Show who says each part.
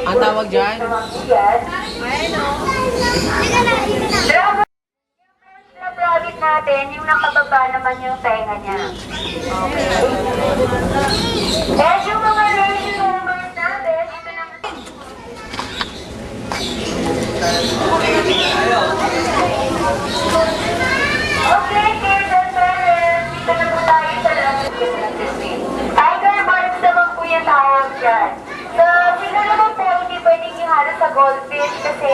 Speaker 1: Ang tawag dyan?
Speaker 2: Dragon natin, yung nakababa naman yung tenga niya. Okay. And yung mga lady members natin, ito naman. Okay, dear parents, dito na po tayo sa last Tiger Barks naman po yung tawag dyan. So, sino naman po hindi pwedeng ihalo sa goldfish kasi